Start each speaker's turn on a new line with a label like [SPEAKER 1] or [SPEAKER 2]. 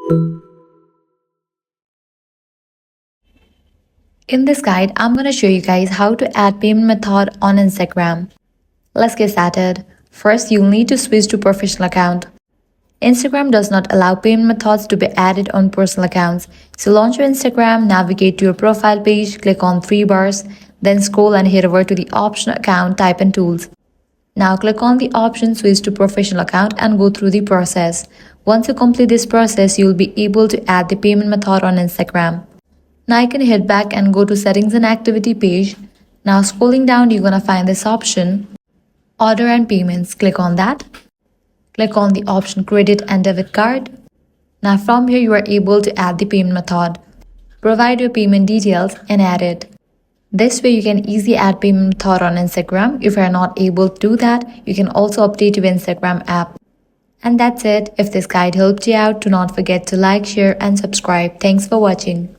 [SPEAKER 1] In this guide, I'm going to show you guys how to add payment method on Instagram. Let's get started. First, you'll need to switch to professional account. Instagram does not allow payment methods to be added on personal accounts. So launch your Instagram, navigate to your profile page, click on three bars, then scroll and head over to the option account, type in tools. Now click on the option switch to professional account and go through the process. Once you complete this process, you'll be able to add the payment method on Instagram. Now you can head back and go to settings and activity page. Now scrolling down, you're gonna find this option, order and payments. Click on that. Click on the option credit and debit card. Now from here, you are able to add the payment method. Provide your payment details and add it. This way you can easily add payment method on Instagram. If you are not able to do that, you can also update your Instagram app. And that's it. If this guide helped you out, do not forget to like, share and subscribe. Thanks for watching.